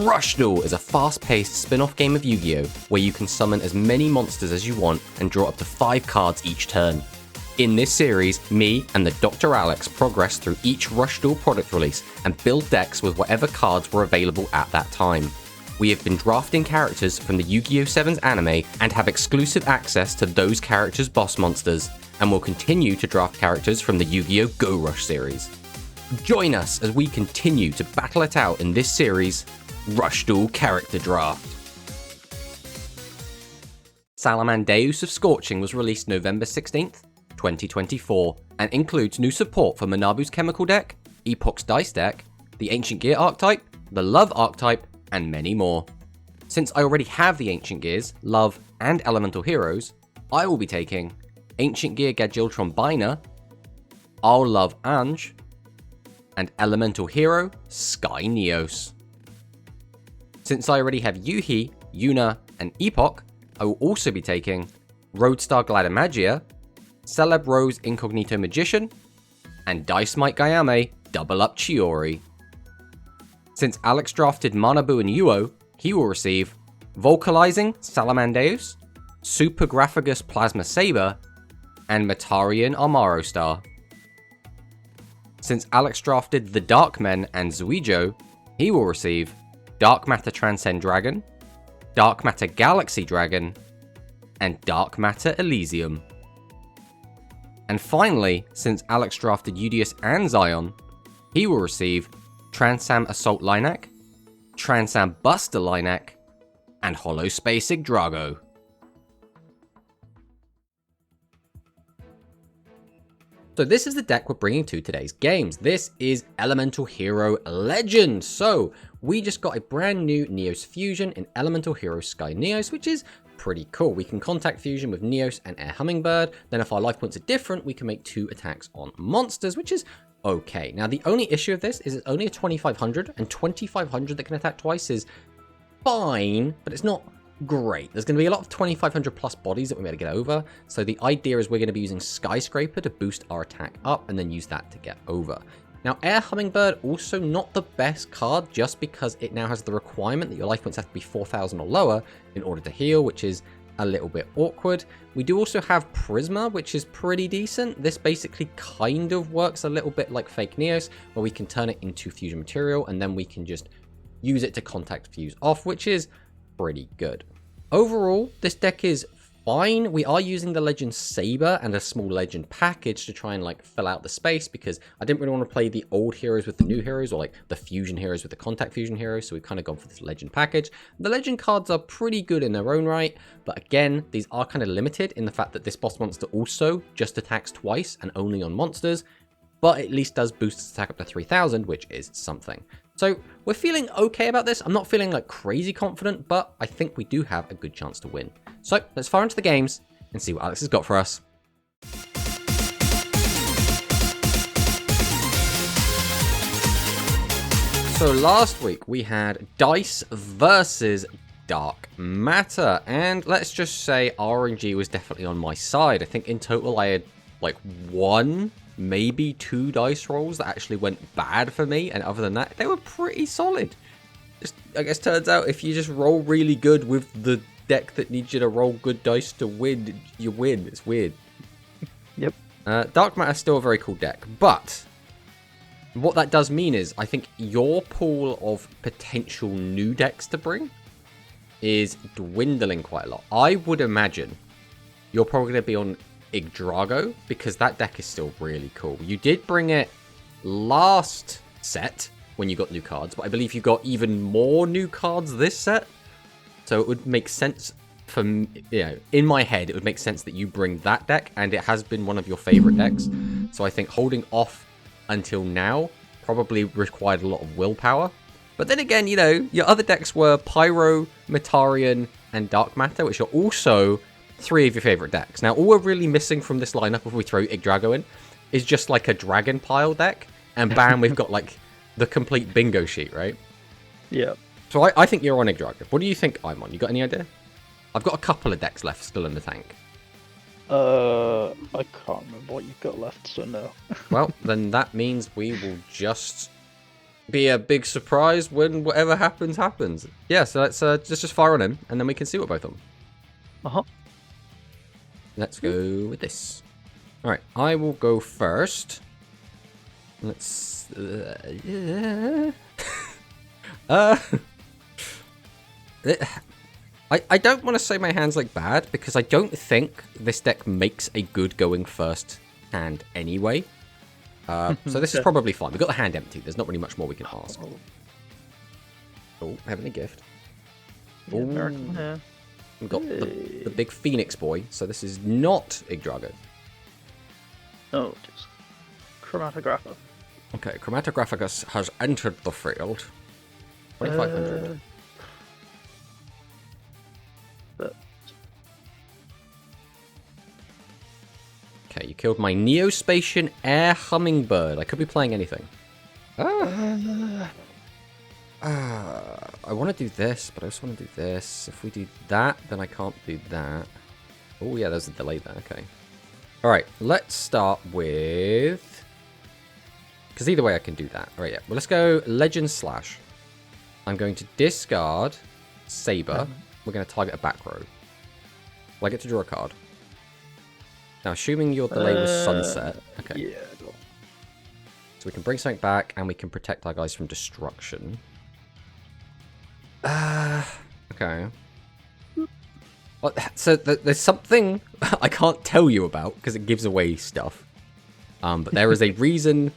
Rush Duel is a fast-paced spin-off game of Yu-Gi-Oh! Where you can summon as many monsters as you want and draw up to 5 cards each turn. In this series, me and the TheDrAlex progress through each Rush Duel product release and build decks with whatever cards were available at that time. We have been drafting characters from the Yu-Gi-Oh! 7's anime and have exclusive access to those characters' boss monsters, and will continue to draft characters from the Yu-Gi-Oh! Go Rush series. Join us as we continue to battle it out in this series, Rush Duel Character Draft. Salamandeus of Scorching was released November 16th, 2024, and includes new support for Manabu's Chemical deck, Epoch's Dice deck, the Ancient Gear archetype, the Love archetype, and many more. Since I already have the Ancient Gears, Love, and Elemental Heroes, I will be taking Ancient Gear Gadgiltron Biner, I'll Love Ange, and Elemental Hero Sky Neos. Since I already have Yuhi, Yuna, and Epoch, I will also be taking Roadstar Gladimagia, Celeb Rose Incognito Magician, and Dice Mite Gayame Double Up Chiori. Since Alex drafted Manabu and Yuo, he will receive Vocalizing Salamandeus, Super Graphagus Plasma Saber, and Matarian Amaro Star. Since Alex drafted the Darkmen and Zuijo, he will receive Dark Matter Transcend Dragon, Dark Matter Galaxy Dragon, and Dark Matter Elysium. And finally, since Alex drafted Udius and Zion, he will receive Transam Assault Linak, Transam Buster Linak, and Hollow Space Yggdrago. So this is the deck we're bringing to today's games. This is Elemental Hero Legend. So we just got a brand new Neos fusion in Elemental Hero Sky Neos, which is pretty cool. We can contact fusion with Neos and Air Hummingbird. Then if our life points are different, we can make 2 attacks on monsters, which is okay. Now the only issue of this is it's only a 2500, and 2500 that can attack twice is fine, but it's not great. There's going to be a lot of 2500 plus bodies that we're going to get over. So the idea is we're going to be using Skyscraper to boost our attack up and then use that to get over. Now, Air Hummingbird, also not the best card just because it now has the requirement that your life points have to be 4000 or lower in order to heal, which is a little bit awkward. We do also have Prisma, which is pretty decent. This basically kind of works a little bit like Fake Neos, where we can turn it into fusion material and then we can just use it to contact fuse off, which is pretty good. Overall, this deck is fine. We are using the Legend Saber and a small Legend package to try and like fill out the space, because I didn't really want to play the old heroes with the new heroes, or like the fusion heroes with the contact fusion heroes, so we've kind of gone for this Legend package. The Legend cards are pretty good in their own right, but again, these are kind of limited in the fact that this boss monster also just attacks twice and only on monsters, but at least does boost its attack up to 3000, which is something. So we're feeling okay about this. I'm not feeling like crazy confident, but I think we do have a good chance to win. So let's fire into the games and see what Alex has got for us. So last week we had Dice versus Dark Matter, and let's just say RNG was definitely on my side. I think in total I had like 1, maybe 2 dice rolls that actually went bad for me, and other than that, they were pretty solid. Just, I guess, turns out if you just roll really good with the deck that needs you to roll good dice to win, you win. It's weird. Yep. Dark Matter is still a very cool deck, but what that does mean is I think your pool of potential new decks to bring is dwindling quite a lot. I would imagine you're probably going to be on Yggdrago, because that deck is still really cool. You did bring it last set when you got new cards, but I believe you got even more new cards this set. So it would make sense for, in my head, it would make sense that you bring that deck, and it has been one of your favorite decks. So I think holding off until now probably required a lot of willpower. But then again, your other decks were Pyro, Matarian, and Dark Matter, which are also 3 of your favorite decks. Now, all we're really missing from this lineup, if we throw Yggdrago in, is just like a Dragon Pile deck, and bam, we've got like the complete bingo sheet, right? Yeah. So I think you're on Yggdrago. What do you think I'm on? You got any idea? I've got a couple of decks left still in the tank. I can't remember what you've got left, so no. Well, then that means we will just be a big surprise when whatever happens, happens. Yeah, so let's just fire on him, and then we can see what both of them. Uh-huh. Let's go with this. All right, I will go first. Let's... I don't want to say my hand's like bad, because I don't think this deck makes a good going first hand anyway. So this is probably fine. We've got the hand empty. There's not really much more we can ask. Oh, Heavenly Gift. Yeah, American hair. We've got the big Phoenix boy, so this is not EDOPro. Oh, just Chromatographer. Okay, Chromatographicus has entered the field. 2,500. Okay, you killed my Neospatian Air Hummingbird. I could be playing anything. I want to do this, but I also want to do this. If we do that, then I can't do that. Oh, yeah, there's a delay there. Okay. All right, let's start with... Because either way I can do that. All right, yeah. Well, let's go Legend Slash. I'm going to discard Saber. We're going to target a back row. Well, I get to draw a card. Now, assuming your delay was Sunset. Okay. Yeah. So we can bring something back, and we can protect our guys from destruction. Okay. Well, so there's something I can't tell you about, because it gives away stuff. But there is a reason...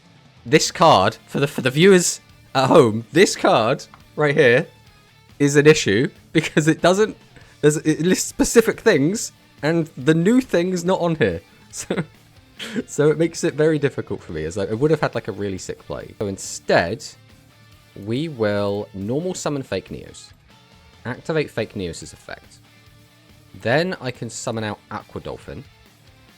This card, for the viewers at home, this card right here is an issue, because it doesn't... It lists specific things, and the new thing is not on here. So it makes it very difficult for me, as I would have had like a really sick play. So instead, we will normal summon Fake Neos. Activate Fake Neos' effect. Then I can summon out Aqua Dolphin.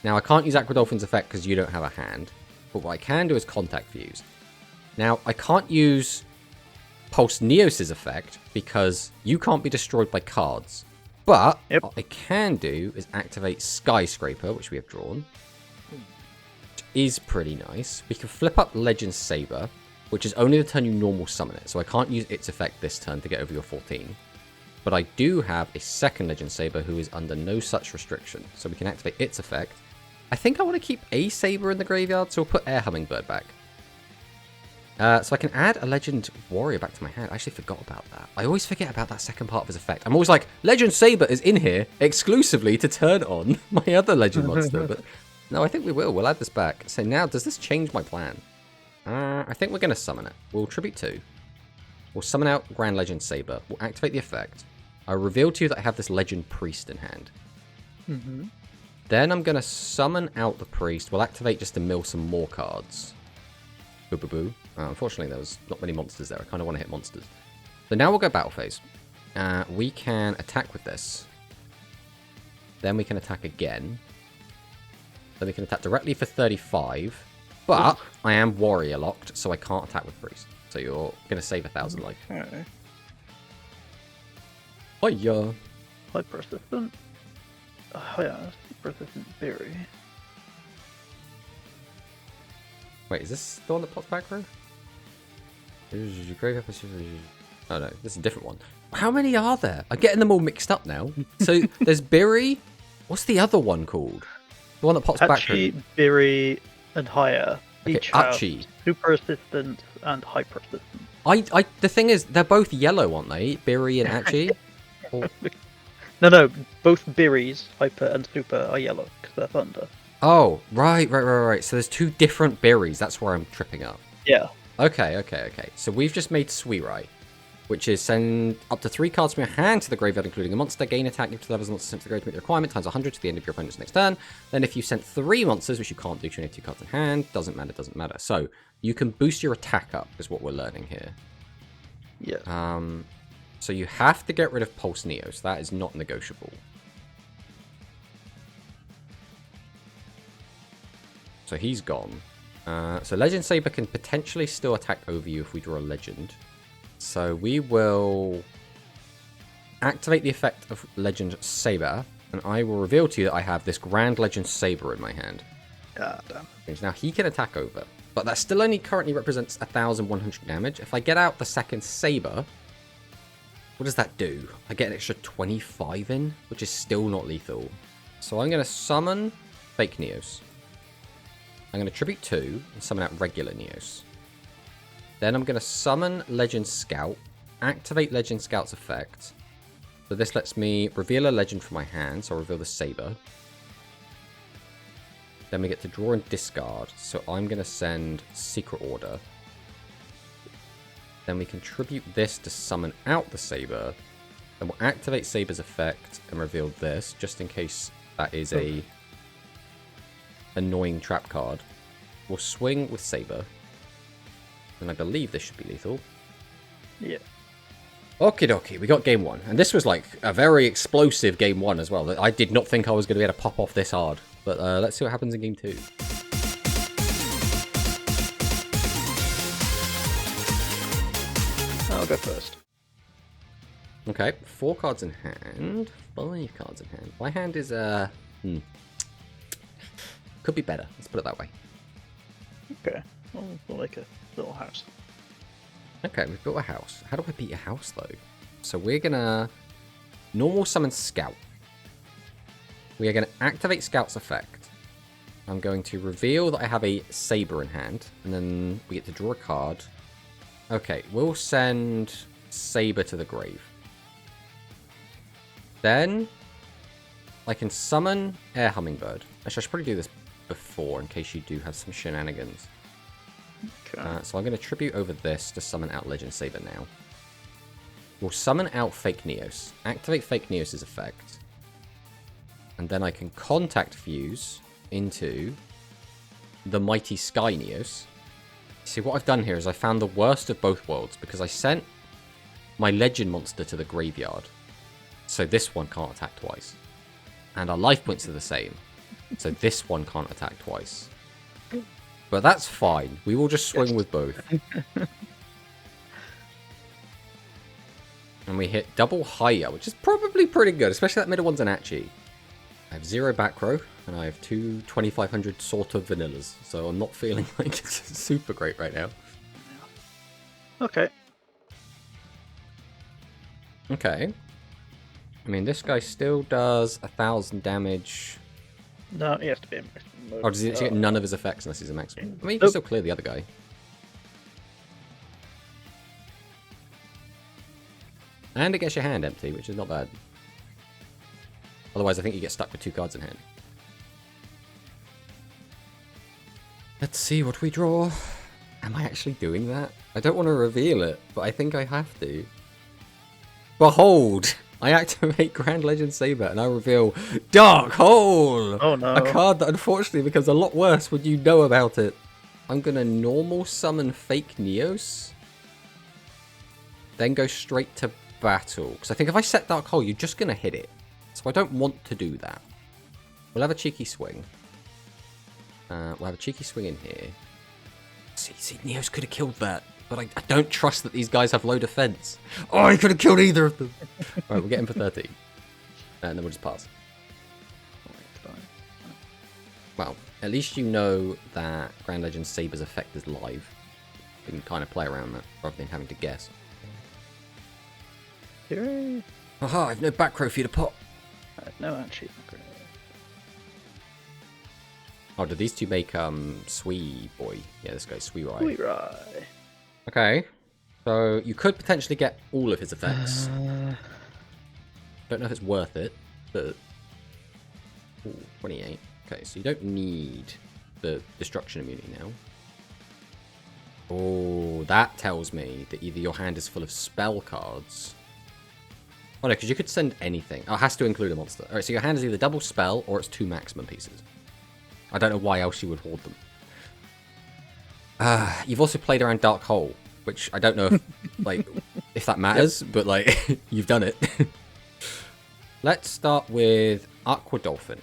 Now I can't use Aqua Dolphin's effect because you don't have a hand. But what I can do is Contact Fuse. Now I can't use Pulse Neos' effect because you can't be destroyed by cards. But what I can do is activate Skyscraper, which we have drawn. Which is pretty nice. We can flip up Legend Saber, which is only the turn you normal summon it. So I can't use its effect this turn to get over your 14. But I do have a second Legend Saber who is under no such restriction. So we can activate its effect. I think I want to keep a Saber in the graveyard, so we'll put Air Hummingbird back. So I can add a Legend Warrior back to my hand. I actually forgot about that. I always forget about that second part of his effect. I'm always like, Legend Saber is in here exclusively to turn on my other Legend monster. But no, I think we will. We'll add this back. So now, does this change my plan? I think we're going to summon it. We'll Tribute 2. We'll summon out Grand Legend Saber. We'll activate the effect. I'll reveal to you that I have this Legend Priest in hand. Then I'm going to summon out the Priest. We'll activate just to mill some more cards. Boo boo boo. Unfortunately, there was not many monsters there. I kind of want to hit monsters. So now we'll go battle phase. We can attack with this. Then we can attack again. Then we can attack directly for 35. But I am warrior locked, so I can't attack with Priest. So you're going to save 1,000 life. Okay. Hiya. High persistent. Oh yeah, persistent berry. Wait, is this the one that pops back row? Oh no, this is a different one. How many are there? I'm getting them all mixed up now. So there's Berry. What's the other one called? The one that pops back row. Berry, and higher. Okay, Each have Achi. super persistent and high persistent. The thing is, they're both yellow, aren't they? Berry and Achi. No, both berries, hyper and super, are yellow because they're thunder. Oh, right. So there's two different berries. That's where I'm tripping up. Yeah. Okay. So we've just made Suirai, which is send up to 3 cards from your hand to the graveyard, including a monster. Gain attack if the levels monster sent to the graveyard to meet the requirement, times 100 to the end of your opponent's next turn. Then if you sent 3 monsters, which you can't do, you only have 2 cards in hand. Doesn't matter. So you can boost your attack up, is what we're learning here. Yeah. So you have to get rid of Pulse Neos. That is not negotiable. So he's gone. So Legend Saber can potentially still attack over you if we draw a Legend. So we will activate the effect of Legend Saber, and I will reveal to you that I have this Grand Legend Saber in my hand. Ah, damn. Now he can attack over. But that still only currently represents 1,100 damage. If I get out the second Saber, what does that do? I get an extra 25 in, which is still not lethal. So I'm going to summon Fake Neos. I'm going to Tribute 2 and summon out regular Neos. Then I'm going to summon Legend Scout, activate Legend Scout's effect. So this lets me reveal a legend from my hand, so I'll reveal the Saber. Then we get to draw and discard, so I'm going to send Secret Order. Then we contribute this to summon out the Saber. Then we'll activate Saber's effect and reveal this, just in case that is a annoying trap card. We'll swing with Saber. And I believe this should be lethal. Yeah. Okie dokie, we got game 1. And this was like a very explosive game 1 as well. I did not think I was going to be able to pop off this hard. But let's see what happens in game 2. I'll go first. Okay, 4 cards in hand. 5 cards in hand. My hand is, could be better. Let's put it that way. Okay. We'll make a little house. Okay, we've built a house. How do I beat a house, though? So we're gonna normal summon Scout. We are gonna activate Scout's effect. I'm going to reveal that I have a Saber in hand, and then we get to draw a card. Okay, we'll send Saber to the grave. Then I can summon Air Hummingbird. Actually, I should probably do this before in case you do have some shenanigans. Okay. So I'm going to tribute over this to summon out Legend Saber now. We'll summon out Fake Neos. Activate Fake Neos' effect. And then I can contact Fuse into the Mighty Sky Neos. See, what I've done here is I found the worst of both worlds because I sent my Legend monster to the graveyard. So this one can't attack twice. And our life points are the same. So this one can't attack twice. But that's fine. We will just swing with both. And we hit double higher, which is probably pretty good, especially that middle one's an Achi. I have 0 back row, and I have 2 2500 sort of vanillas, so I'm not feeling like it's super great right now. Okay. Okay. I mean, this guy still does 1,000 damage. No, he has to be in maximum mode. Oh, does he actually get none of his effects unless he's a maximum? I mean, you can still clear the other guy. And it gets your hand empty, which is not bad. Otherwise, I think you get stuck with 2 cards in hand. Let's see what we draw. Am I actually doing that? I don't want to reveal it, but I think I have to. Behold! I activate Grand Legend Saber and I reveal Dark Hole! Oh no. A card that unfortunately becomes a lot worse when you know about it. I'm gonna normal summon Fake Neos. Then go straight to battle. Because I think if I set Dark Hole, you're just gonna hit it. So I don't want to do that. We'll have a cheeky swing. We'll have a cheeky swing in here. See, Neos could have killed that. But I don't trust that these guys have low defense. Oh, he could have killed either of them. Alright, we'll get him for 30. And then we'll just pass. Well, at least you know that Grand Legend Saber's effect is live. You can kind of play around that rather than having to guess. Hooray. Aha, I've no back row for you to pop. No, actually. Great. Oh, did these two make Swee Boy? Yeah, this guy's Swee Rai. Sweet Rai. Okay. So you could potentially get all of his effects. Don't know if it's worth it, but... Ooh, 28. Okay, so you don't need the destruction immunity now. Oh, that tells me that either your hand is full of spell cards. Oh no, because you could send anything. Oh, it has to include a monster. Alright, so your hand is either double spell or it's 2 maximum pieces. I don't know why else you would hoard them. You've also played around Dark Hole, which I don't know if, like, if that matters, but like, you've done it. Let's start with Aqua Dolphin.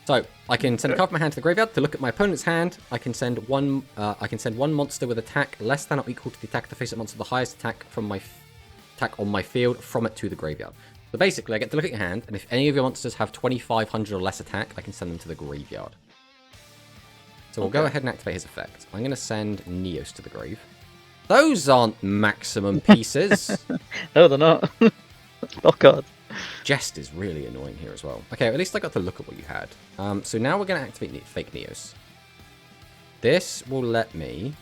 So I can send a card from my hand to the graveyard to look at my opponent's hand. I can send one. I can send one monster with attack less than or equal to the attack of the face-up monster, the highest attack from my attack on my field, from it to the graveyard. So basically, I get to look at your hand, and if any of your monsters have 2500 or less attack, I can send them to the graveyard. So we'll go ahead and activate his effect. I'm going to send Neos to the grave. Those aren't maximum pieces. No, they're not. Oh god. Jest is really annoying here as well. Okay, at least I got to look at what you had. So now we're going to activate fake Neos. This will let me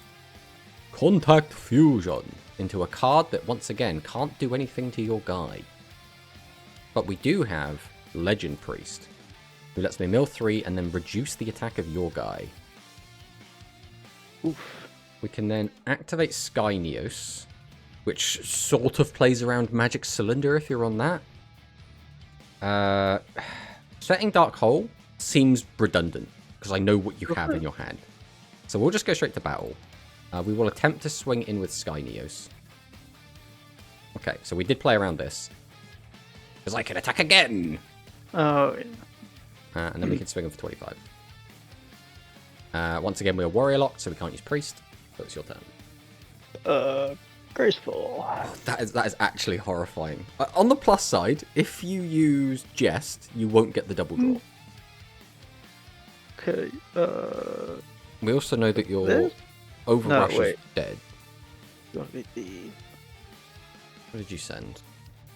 contact fusion into a card that once again can't do anything to your guy. But we do have Legend Priest, who lets me mill 3 and then reduce the attack of your guy. Oof. We can then activate Sky Neos, which sort of plays around Magic Cylinder if you're on that. Setting Dark Hole seems redundant, because I know what you have in your hand. So we'll just go straight to battle. We will attempt to swing in with Sky Neos. Okay, so we did play around this. Because I can attack again! Oh, yeah. And then we can swing in for 25. Once again, we are warrior locked, so we can't use priest. So it's your turn. Graceful. Oh, that is actually horrifying. On the plus side, if you use Jest, you won't get the double draw. Okay, We also know that your this? Overrush No, is wait. dead. You want to be the... What did you send?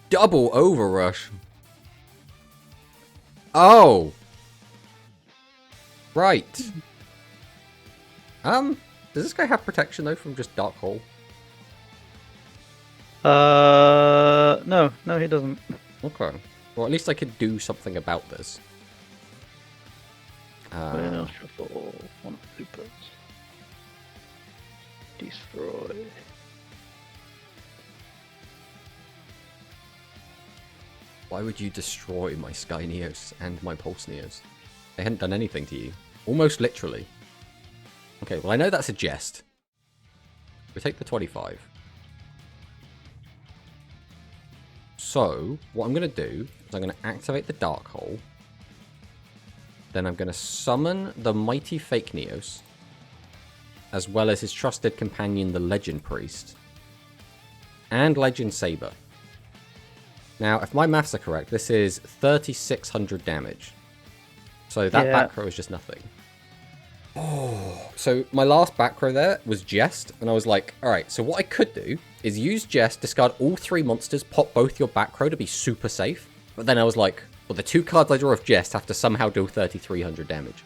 Double Overrush. Oh! Right. Does this guy have protection though from just Dark Hole? No, he doesn't. Okay. Well, at least I could do something about this. Well, shuffle one of the supers. Destroy. Why would you destroy my Sky Neos and my Pulse Neos? They hadn't done anything to you. Almost literally. Okay, well I know that's a jest. We take the 25. So, what I'm going to do is I'm going to activate the Dark Hole. Then I'm going to summon the Mighty Fake Neos. As well as his trusted companion, the Legend Priest. And Legend Saber. Now, if my maths are correct, this is 3,600 damage. So that back row is just nothing. Oh, so my last back row there was Jest, and I was like, alright, so what I could do is use Jest, discard all 3 monsters, pop both your back row to be super safe. But then I was like, well, the 2 cards I draw of Jest have to somehow deal 3,300 damage.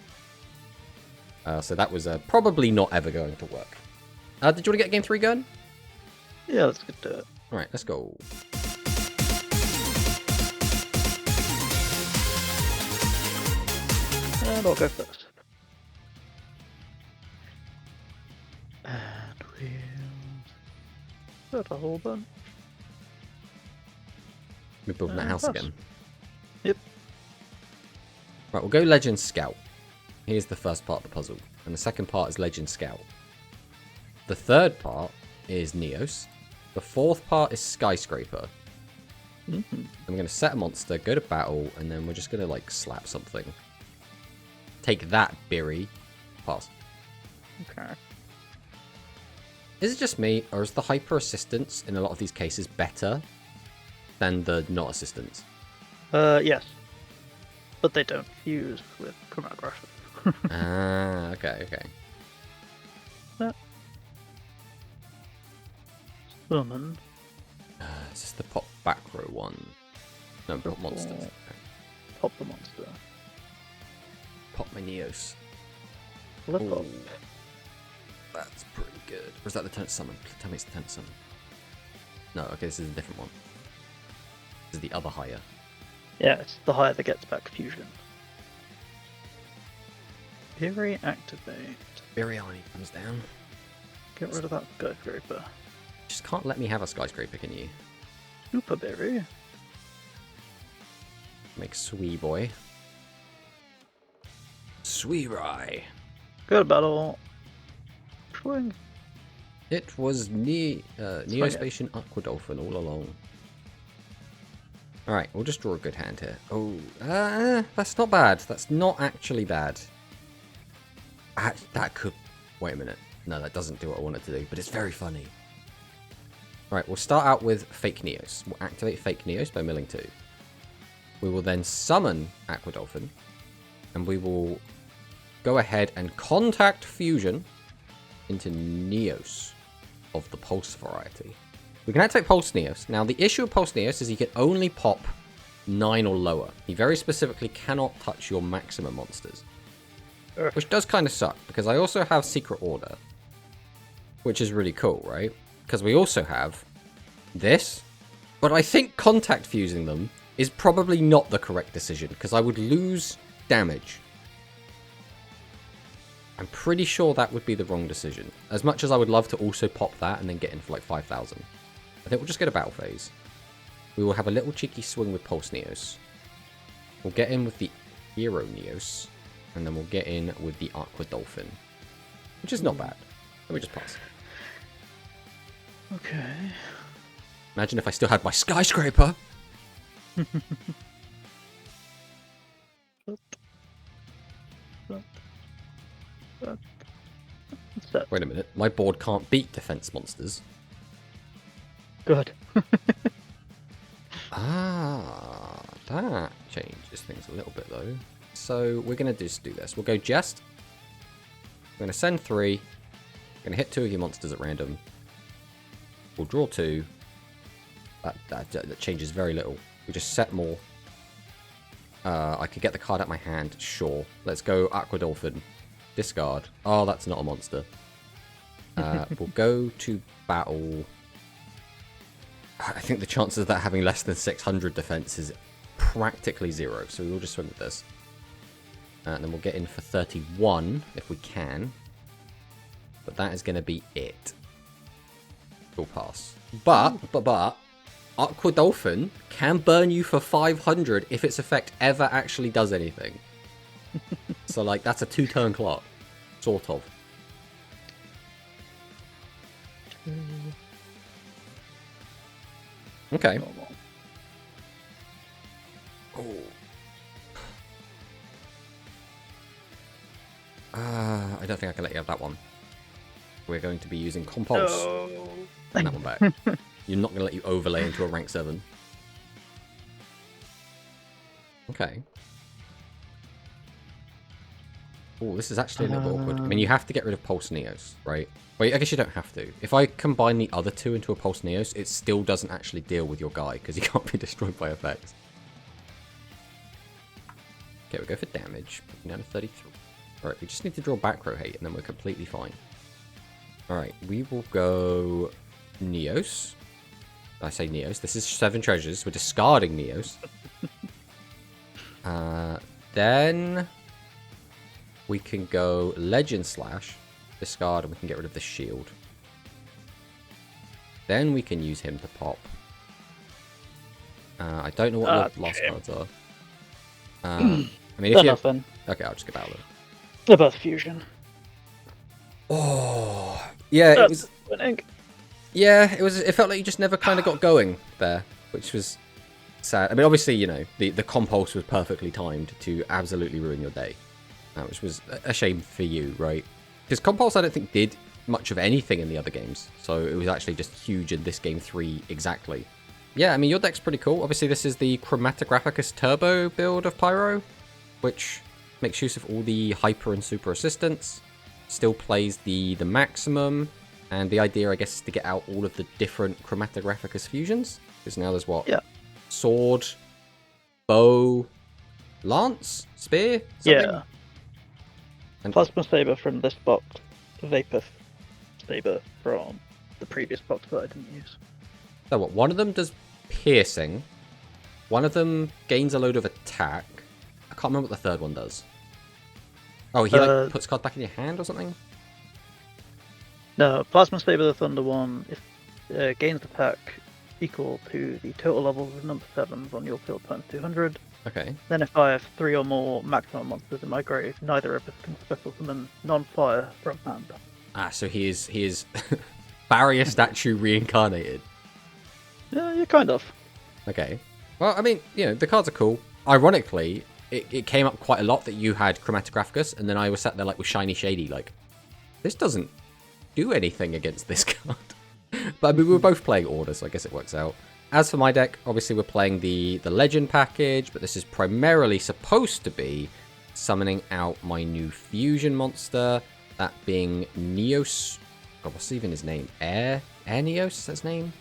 So that was probably not ever going to work. Did you want to get game 3 going? Yeah, let's get to it. Alright, let's go. And I'll go first. And we'll set a whole bunch. We're building that house again. Yep. Right, we'll go Legend Scout. Here's the first part of the puzzle. And the second part is Legend Scout. The third part is Neos. The fourth part is Skyscraper. Mm-hmm. I'm going to set a monster, go to battle, and then we're just going to, like, slap something. Take that, Beery. Pass. Okay. Is it just me, or is the hyper assistance in a lot of these cases better than the not assistance? Yes. But they don't fuse with command aggression. Okay. Summon. Is this the pop back row one? No, pop monsters. Okay. Pop the monster. Pop my Neos. Flip up. Ooh. That's pretty good. Or is that the 10th summon? Tell me it's the 10th summon. No, okay, this is a different one. This is the other higher. Yeah, it's the higher that gets back fusion. Fury activate. Biryani comes down. Get rid of that skyscraper. Just can't let me have a skyscraper, can you? Super berry. Make Swee boy. Swee Rai. Go to battle. Swing. It was Neospatian Aquadolphin all along. Alright, we'll just draw a good hand here. Oh, that's not bad. That's not actually bad. That could... Wait a minute. No, that doesn't do what I want it to do, but it's very funny. Alright, we'll start out with Fake Neos. We'll activate Fake Neos by milling 2. We will then summon Aquadolphin, and we will go ahead and contact Fusion into Neos of the Pulse variety. We can activate Pulse Neos. Now, the issue with Pulse Neos is he can only pop 9 or lower. He very specifically cannot touch your maximum monsters. Which does kind of suck, because I also have Secret Order. Which is really cool, right? Because we also have this. But I think contact fusing them is probably not the correct decision, because I would lose damage. I'm pretty sure that would be the wrong decision. As much as I would love to also pop that and then get in for like 5,000. I think we'll just get a battle phase. We will have a little cheeky swing with Pulse Neos. We'll get in with the Hero Neos. And then we'll get in with the Aqua Dolphin. Which is not bad. Let me just pass. Okay. Imagine if I still had my Skyscraper. Wait a minute. My board can't beat defense monsters. Good. That changes things a little bit though. So we're going to just do this. We'll go Jest. We're going to send 3. We're going to hit 2 of your monsters at random. We'll draw 2. That changes very little. We just set more. I could get the card out my hand. Sure. Let's go Aqua Dolphin. Discard. Oh, that's not a monster. We'll go to battle. I think the chances of that having less than 600 defense is practically 0. So we'll just swing with this. And then we'll get in for 31 if we can. But that is going to be it. We'll pass. But, Aqua Dolphin can burn you for 500 if its effect ever actually does anything. So, like, that's a 2-turn clock. Sort of. Okay. Oh. I don't think I can let you have that one. We're going to be using Compulse. No. And that one back. You're not going to let you overlay into a rank 7. Okay. Oh, this is actually a little bit awkward. I mean, you have to get rid of Pulse Neos, right? Wait, I guess you don't have to. If I combine the other 2 into a Pulse Neos, it still doesn't actually deal with your guy, because he can't be destroyed by effects. Okay, we'll go for damage. Down to 33. Alright, we just need to draw back row hate, and then we're completely fine. Alright, we will go Neos. I say Neos. This is 7 treasures. We're discarding Neos. Then we can go Legend Slash, discard, and we can get rid of the shield. Then we can use him to pop. I don't know what the last cards are. I mean, if you nothing. Okay, I'll just get out of it. About fusion. Oh, yeah, it was winning. Yeah, it felt like you just never kind of got going there, which was sad. I mean, obviously, you know, the compulse was perfectly timed to absolutely ruin your day, which was a shame for you, right? Because compulse, I don't think, did much of anything in the other games, so it was actually just huge in this game 3 exactly. Yeah, I mean, your deck's pretty cool. Obviously, this is the Chromatographicus Turbo build of Pyro, which makes use of all the hyper and super assistance, still plays the maximum, and the idea, I guess, is to get out all of the different Chromatographicus fusions, because now there's what? Yeah. Sword, bow, lance, spear, something? Yeah. And Plasma Saber from this box, Vapor Saber from the previous box that I didn't use. So what, one of them does piercing, one of them gains a load of attack. I can't remember what the third one does. Oh, he like puts cards back in your hand or something? No, Plasma Saber, the Thunder one, if gains attack equal to the total levels of number 7s on your field times 200. Okay. Then if I have 3 or more maximum monsters in my grave, neither of us can special summon non-fire from hand. So he is barrier statue reincarnated. Yeah, kind of. Okay. Well, I mean, you know, the cards are cool. Ironically, it came up quite a lot that you had Chromatographicus, and then I was sat there like with Shiny Shady, like, this doesn't do anything against this card. But I mean, we were both playing Order, so I guess it works out. As for my deck, obviously we're playing the Legend package, but this is primarily supposed to be summoning out my new fusion monster, that being Neos. God, what's even his name? Air Neos, is that his name?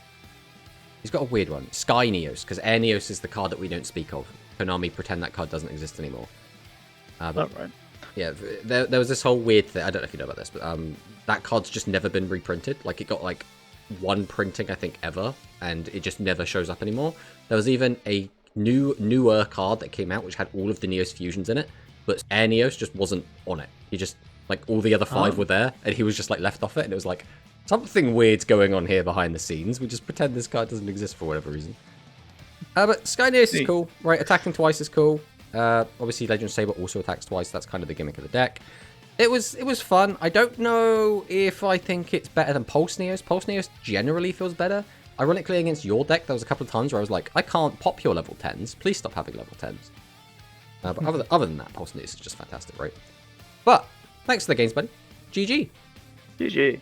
He's got a weird one. Sky Neos, because Air Neos is the card that we don't speak of. Konami pretend that card doesn't exist anymore. But, right. Yeah, there was this whole weird thing. I don't know if you know about this, but that card's just never been reprinted. Like, it got, like, one printing, I think, ever, and it just never shows up anymore. There was even a newer card that came out, which had all of the Neos fusions in it, but Air Neos just wasn't on it. He just, like, all the other 5 were there, and he was just, like, left off it, and it was like, something weird's going on here behind the scenes. We just pretend this card doesn't exist for whatever reason. But Sky Neos is cool, right? Attacking twice is cool. Obviously, Legend Saber also attacks twice. That's kind of the gimmick of the deck. It was fun. I don't know if I think it's better than Pulse Neos. Pulse Neos generally feels better. Ironically, against your deck, there was a couple of times where I was like, I can't pop your level 10s. Please stop having level 10s. But other than that, Pulse Neos is just fantastic, right? But thanks for the games, buddy. GG. GG.